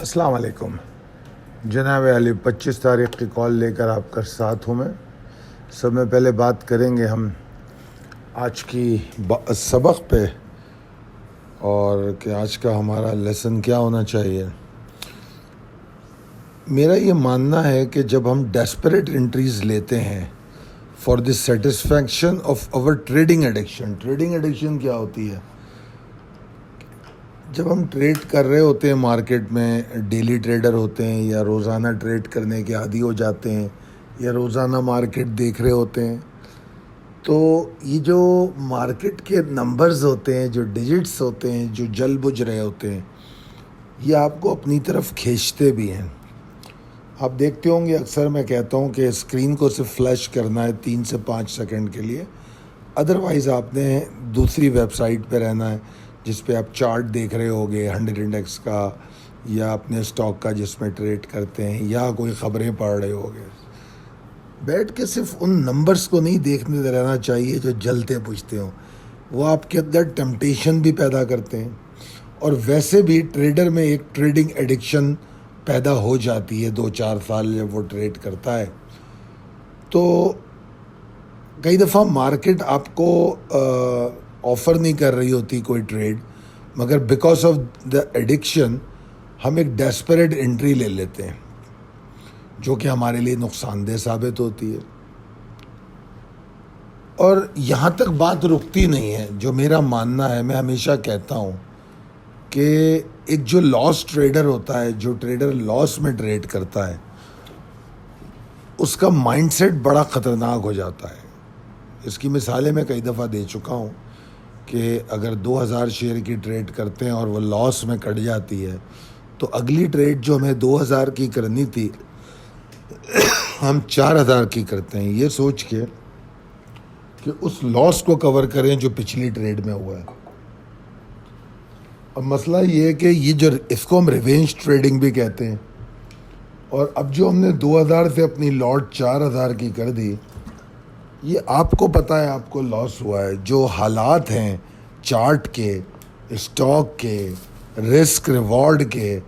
السلام علیکم جناب علی 25 تاریخ کی کال لے کر آپ کا ساتھ ہوں میں. سب میں پہلے بات کریں گے ہم آج کی سبق پہ اور کہ آج کا ہمارا لیسن کیا ہونا چاہیے. میرا یہ ماننا ہے کہ جب ہم ڈیسپریٹ انٹریز لیتے ہیں for the satisfaction of our trading addiction کیا ہوتی ہے؟ جب ہم ٹریڈ کر رہے ہوتے ہیں مارکیٹ میں، ڈیلی ٹریڈر ہوتے ہیں یا روزانہ ٹریڈ کرنے کے عادی ہو جاتے ہیں یا روزانہ مارکیٹ دیکھ رہے ہوتے ہیں، تو یہ جو مارکیٹ کے نمبرز ہوتے ہیں، جو ڈیجٹس ہوتے ہیں، جو جل بجھ رہے ہوتے ہیں، یہ آپ کو اپنی طرف کھینچتے بھی ہیں. آپ دیکھتے ہوں گے اکثر میں کہتا ہوں کہ اسکرین کو صرف فلیش کرنا ہے 3 سے 5 سیکنڈ کے لیے، ادروائز آپ نے دوسری ویب سائٹ پہ رہنا ہے جس پہ آپ چارٹ دیکھ رہے ہوگے 100 انڈیکس کا یا اپنے اسٹاک کا جس میں ٹریڈ کرتے ہیں، یا کوئی خبریں پڑھ رہے ہوگے. بیٹھ کے صرف ان نمبرز کو نہیں دیکھنے رہنا چاہیے جو جلتے بجھتے ہوں، وہ آپ کے اندر ٹیمپٹیشن بھی پیدا کرتے ہیں. اور ویسے بھی ٹریڈر میں ایک ٹریڈنگ ایڈکشن پیدا ہو جاتی ہے 2-4 سال جب وہ ٹریڈ کرتا ہے. تو کئی دفعہ مارکیٹ آپ کو آفر نہیں کر رہی ہوتی کوئی ٹریڈ، مگر بیکاز آف دا ایڈکشن ہم ایک ڈیسپریٹ انٹری لے لیتے ہیں جو کہ ہمارے لیے نقصان دہ ثابت ہوتی ہے. اور یہاں تک بات رکتی نہیں ہے. جو میرا ماننا ہے، میں ہمیشہ کہتا ہوں کہ ایک جو لاس ٹریڈر ہوتا ہے، جو ٹریڈر لاس میں ٹریڈ کرتا ہے، اس کا مائنڈ سیٹ بڑا خطرناک ہو جاتا ہے. اس کی مثالیں میں کئی دفعہ دے چکا ہوں کہ اگر 2000 شیئر کی ٹریڈ کرتے ہیں اور وہ لاس میں کٹ جاتی ہے، تو اگلی ٹریڈ جو ہمیں 2000 کی کرنی تھی ہم 4000 کی کرتے ہیں، یہ سوچ کے کہ اس لاس کو کور کریں جو پچھلی ٹریڈ میں ہوا ہے. اب مسئلہ یہ ہے کہ یہ جو اس کو ہم ریونج ٹریڈنگ بھی کہتے ہیں، اور اب جو ہم نے 2000 سے اپنی لاٹ 4000 کی کر دی، یہ آپ کو پتہ ہے آپ کو لاس ہوا ہے. جو حالات ہیں چارٹ کے، اسٹاک کے، رسک ریوارڈ کے،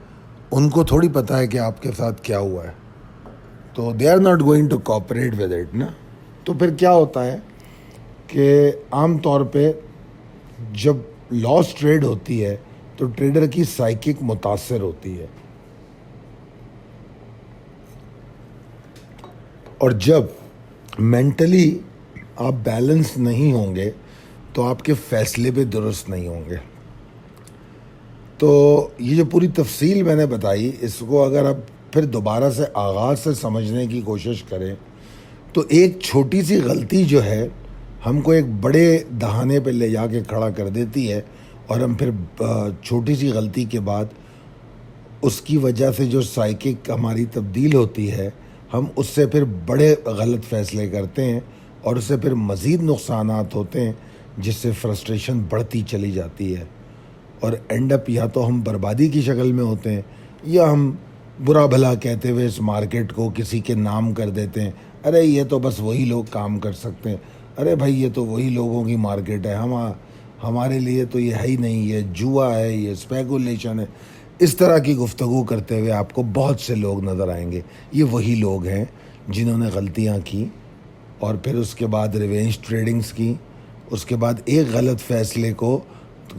ان کو تھوڑی پتہ ہے کہ آپ کے ساتھ کیا ہوا ہے. تو they are not going to cooperate with it نا. تو پھر کیا ہوتا ہے کہ عام طور پہ جب لاس ٹریڈ ہوتی ہے تو ٹریڈر کی سائیکک متاثر ہوتی ہے، اور جب مینٹلی آپ بیلنس نہیں ہوں گے تو آپ کے فیصلے بھی درست نہیں ہوں گے. تو یہ جو پوری تفصیل میں نے بتائی، اس کو اگر آپ پھر دوبارہ سے آغاز سے سمجھنے کی کوشش کریں تو ایک چھوٹی سی غلطی جو ہے ہم کو ایک بڑے دہانے پہ لے جا کے کھڑا کر دیتی ہے، اور ہم پھر چھوٹی سی غلطی کے بعد اس کی وجہ سے جو سائیکک ہماری تبدیل ہوتی ہے، ہم اس سے پھر بڑے غلط فیصلے کرتے ہیں اور اس سے پھر مزید نقصانات ہوتے ہیں، جس سے فرسٹریشن بڑھتی چلی جاتی ہے. اور اینڈ اپ یا تو ہم بربادی کی شکل میں ہوتے ہیں، یا ہم برا بھلا کہتے ہوئے اس مارکیٹ کو کسی کے نام کر دیتے ہیں. ارے یہ تو بس وہی لوگ کام کر سکتے ہیں، ارے بھائی یہ تو وہی لوگوں کی مارکیٹ ہے، ہمارے لیے تو یہ ہے ہی نہیں، یہ جوا ہے، یہ اسپیکولیشن ہے. اس طرح کی گفتگو کرتے ہوئے آپ کو بہت سے لوگ نظر آئیں گے. یہ وہی لوگ ہیں جنہوں نے غلطیاں کی اور پھر اس کے بعد ریونج ٹریڈنگز کی، اس کے بعد ایک غلط فیصلے کو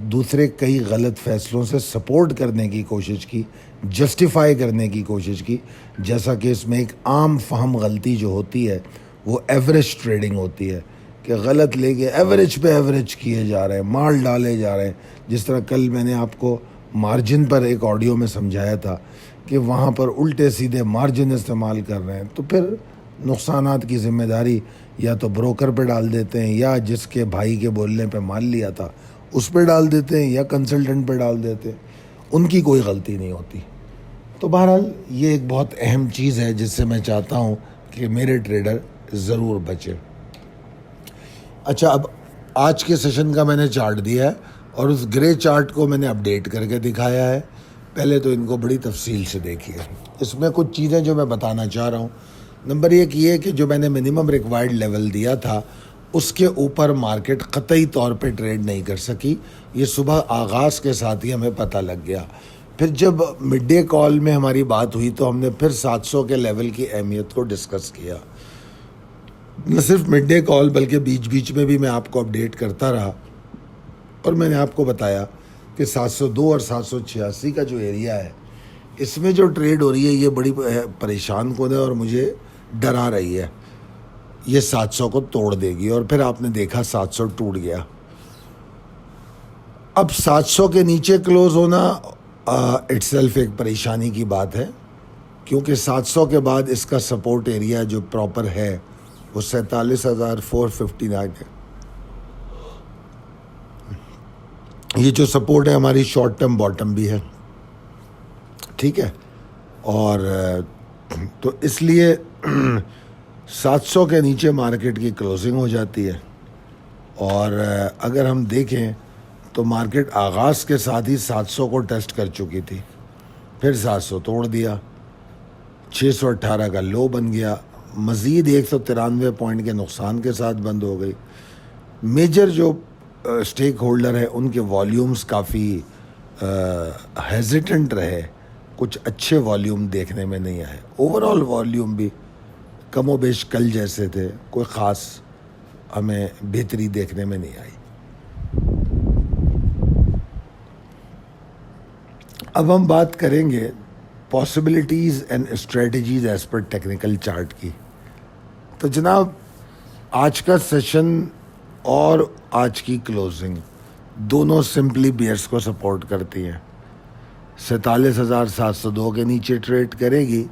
دوسرے کئی غلط فیصلوں سے سپورٹ کرنے کی کوشش کی، جسٹیفائی کرنے کی کوشش کی. جیسا کہ اس میں ایک عام فہم غلطی جو ہوتی ہے وہ ایوریج ٹریڈنگ ہوتی ہے، کہ غلط لے کے ایوریج پہ ایوریج کیے جا رہے ہیں، مال ڈالے جا رہے ہیں. جس طرح کل میں نے آپ کو مارجن پر ایک آڈیو میں سمجھایا تھا کہ وہاں پر الٹے سیدھے مارجن استعمال کر رہے ہیں، تو پھر نقصانات کی ذمہ داری یا تو بروکر پہ ڈال دیتے ہیں، یا جس کے بھائی کے بولنے پہ مال لیا تھا اس پہ ڈال دیتے ہیں، یا کنسلٹنٹ پہ ڈال دیتے ہیں. ان کی کوئی غلطی نہیں ہوتی. تو بہرحال یہ ایک بہت اہم چیز ہے جس سے میں چاہتا ہوں کہ میرے ٹریڈر ضرور بچے. اچھا، اب آج کے سیشن کا میں نے چارٹ دیا ہے اور اس گرے چارٹ کو میں نے اپڈیٹ کر کے دکھایا ہے. پہلے تو ان کو بڑی تفصیل سے دیکھیے. اس میں کچھ چیزیں جو میں بتانا چاہ رہا ہوں. نمبر ایک یہ کہ جو میں نے منیمم ریکوائرڈ لیول دیا تھا اس کے اوپر مارکیٹ قطعی طور پہ ٹریڈ نہیں کر سکی. یہ صبح آغاز کے ساتھ ہی ہمیں پتہ لگ گیا. پھر جب مڈ ڈے کال میں ہماری بات ہوئی تو ہم نے پھر 700 کے لیول کی اہمیت کو ڈسکس کیا. نہ صرف مڈ ڈے کال بلکہ بیچ بیچ میں بھی میں آپ کو اپڈیٹ کرتا رہا, اور میں نے آپ کو بتایا کہ 702 اور 786 کا جو ایریا ہے اس میں جو ٹریڈ ہو رہی ہے یہ بڑی پریشان کن ہے اور مجھے ڈرا رہی ہے. یہ 700 کو توڑ دے گی, اور پھر آپ نے دیکھا 700 ٹوٹ گیا. اب 700 کے نیچے کلوز ہونا اٹ سیلف ایک پریشانی کی بات ہے, کیونکہ 700 کے بعد اس کا سپورٹ ایریا جو پراپر ہے وہ 47,459 ہے. یہ جو سپورٹ ہے ہماری شارٹ ٹرم باٹم بھی ہے, ٹھیک ہے. اور تو اس لیے 700 کے نیچے مارکیٹ کی کلوزنگ ہو جاتی ہے, اور اگر ہم دیکھیں تو مارکیٹ آغاز کے ساتھ ہی 700 کو ٹیسٹ کر چکی تھی, پھر 700 توڑ دیا, 618 کا لو بن گیا, مزید 193 پوائنٹ کے نقصان کے ساتھ بند ہو گئی. میجر جو اسٹیک ہولڈر ہے ان کے والیومز کافی ہیزیٹنٹ رہے, کچھ اچھے والیوم دیکھنے میں نہیں آئے. اوور آل والیوم بھی کم و بیش کل جیسے تھے, کوئی خاص ہمیں بہتری دیکھنے میں نہیں آئی. اب ہم بات کریں گے possibilities and strategies as per technical chart کی. تو جناب آج کا سیشن اور آج کی کلوزنگ دونوں سمپلی بیئرس کو سپورٹ کرتی ہیں. 47,702 کے نیچے ٹریڈ کرے گی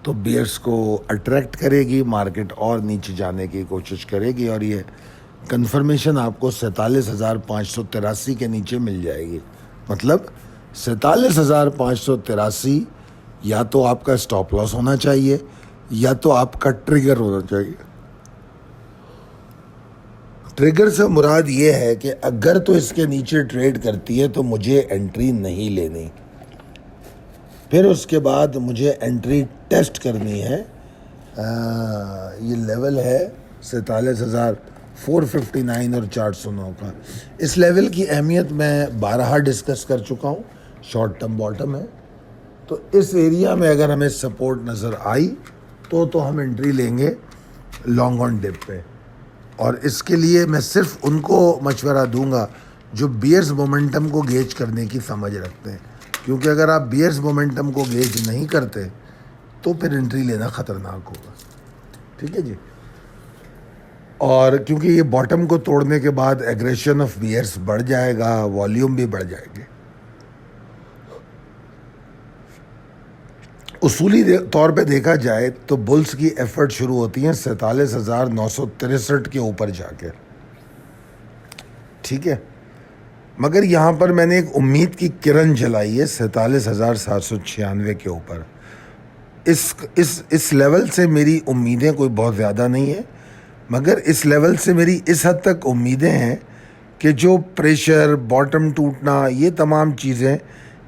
تو بیئرس کو اٹریکٹ کرے گی, مارکیٹ اور نیچے جانے کی کوشش کرے گی, اور یہ کنفرمیشن آپ کو 47,583 کے نیچے مل جائے گی. مطلب 47,583 یا تو آپ کا اسٹاپ لاس ہونا چاہیے یا تو آپ کا ٹریگر ہونا چاہیے. ٹریگر سے مراد یہ ہے کہ اگر تو اس کے نیچے ٹریڈ کرتی ہے تو مجھے انٹری نہیں لینی, پھر اس کے بعد مجھے انٹری ٹیسٹ کرنی ہے. یہ لیول ہے 47,459 اور 409 کا. اس لیول کی اہمیت میں بارہا ڈسکس کر چکا ہوں, شارٹ ٹرم باٹم ہے. تو اس ایریا میں اگر ہمیں سپورٹ نظر آئی تو ہم انٹری لیں گے لانگ آن ڈپ پہ. اور اس کے لیے میں صرف ان کو مشورہ دوں گا جو بیئرز مومنٹم کو گیج کرنے کی سمجھ رکھتے ہیں, کیونکہ اگر آپ بیئرز مومنٹم کو گیج نہیں کرتے تو پھر انٹری لینا خطرناک ہوگا. ٹھیک ہے جی. اور کیونکہ یہ باٹم کو توڑنے کے بعد ایگریشن آف بیئرز بڑھ جائے گا, والیوم بھی بڑھ جائے گے. اصولی طور پہ دیکھا جائے تو بلز کی ایفرٹ شروع ہوتی ہیں 47,963 کے اوپر جا کے, ٹھیک ہے. مگر یہاں پر میں نے ایک امید کی کرن جلائی ہے 47,796 کے اوپر. اس لیول سے میری امیدیں کوئی بہت زیادہ نہیں ہیں, مگر اس لیول سے میری اس حد تک امیدیں ہیں کہ جو پریشر, باٹم ٹوٹنا, یہ تمام چیزیں,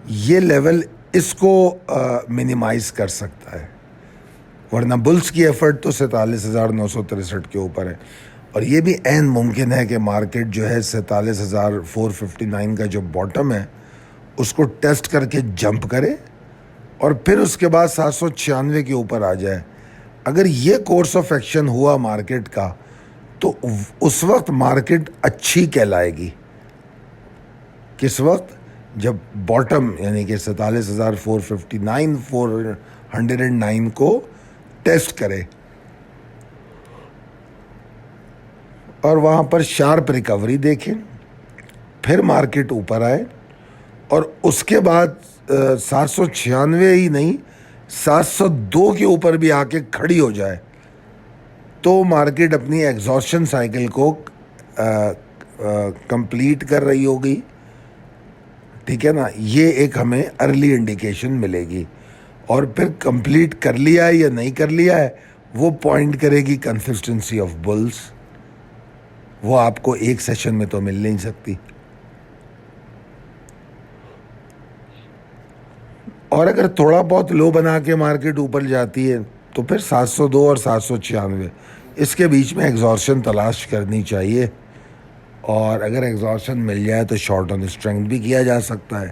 یہ لیول اس کو منیمائز کر سکتا ہے. ورنہ بلز کی ایفرٹ تو 47,963 کے اوپر ہے, اور یہ بھی عین ممکن ہے کہ مارکیٹ جو ہے 47,459 کا جو باٹم ہے اس کو ٹیسٹ کر کے جمپ کرے اور پھر اس کے بعد 796 کے اوپر آ جائے. اگر یہ کورس آف ایکشن ہوا مارکیٹ کا تو اس وقت مارکیٹ اچھی کہلائے گی. کس وقت؟ جب باٹم یعنی کہ 47,459 409 کو ٹیسٹ کرے اور وہاں پر شارپ ریکوری دیکھیں, پھر مارکیٹ اوپر آئے اور اس کے بعد 796 ہی نہیں 702 کے اوپر بھی آ کے کھڑی ہو جائے تو مارکیٹ اپنی ایگزاسشن سائیکل کو کمپلیٹ کر رہی ہوگی. ٹھیک ہے نا, یہ ایک ہمیں ارلی انڈیکیشن ملے گی. اور پھر کمپلیٹ کر لیا ہے یا نہیں کر لیا ہے وہ پوائنٹ کرے گی کنسسٹنسی آف بلز. وہ آپ کو ایک سیشن میں تو مل نہیں سکتی. اور اگر تھوڑا بہت لو بنا کے مارکیٹ اوپر جاتی ہے تو پھر 702 اور 796 اس کے بیچ میں ایگزاسشن تلاش کرنی چاہیے, اور اگر ایگزاسشن مل جائے تو شارٹ آن اسٹرینتھ بھی کیا جا سکتا ہے.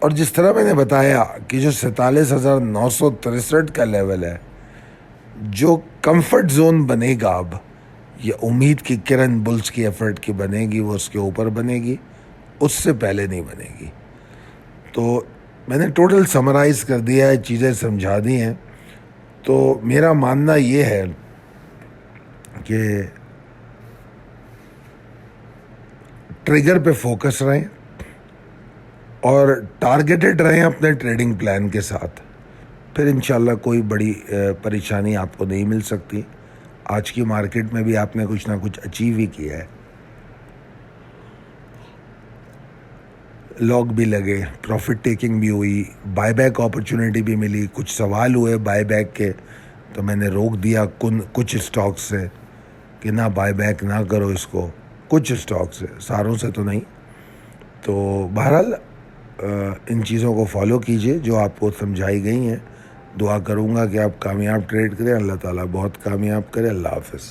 اور جس طرح میں نے بتایا کہ جو 47,963 کا لیول ہے، جو کمفرٹ زون بنے گا اب، یہ امید کی کرن بلز کی ایفرٹ کی بنے گی، وہ اس کے اوپر بنے گی، اس سے پہلے نہیں بنے گی. تو میں نے ٹوٹل سمرائز کر دیا ہے، چیزیں سمجھا دی ہیں. تو میرا ماننا یہ ہے کہ ٹریگر پہ فوکس رہیں اور ٹارگیٹڈ رہیں اپنے ٹریڈنگ پلان کے ساتھ، پھر انشاءاللہ کوئی بڑی پریشانی آپ کو نہیں مل سکتی. آج کی مارکیٹ میں بھی آپ نے کچھ نہ کچھ اچیو ہی کیا ہے. لاگ بھی لگے، پروفٹ ٹیکنگ بھی ہوئی، بائی بیک اپرچونیٹی بھی ملی. کچھ سوال ہوئے بائی بیک کے تو میں نے روک دیا کچھ اسٹاک سے کہ نہ بائی بیک نہ کرو اس کو، کچھ اسٹاک سے، ساروں سے تو نہیں. تو بہرحال ان چیزوں کو فالو کیجئے جو آپ کو سمجھائی گئی ہیں. دعا کروں گا کہ آپ کامیاب ٹریڈ کریں، اللہ تعالیٰ بہت کامیاب کرے. اللہ حافظ.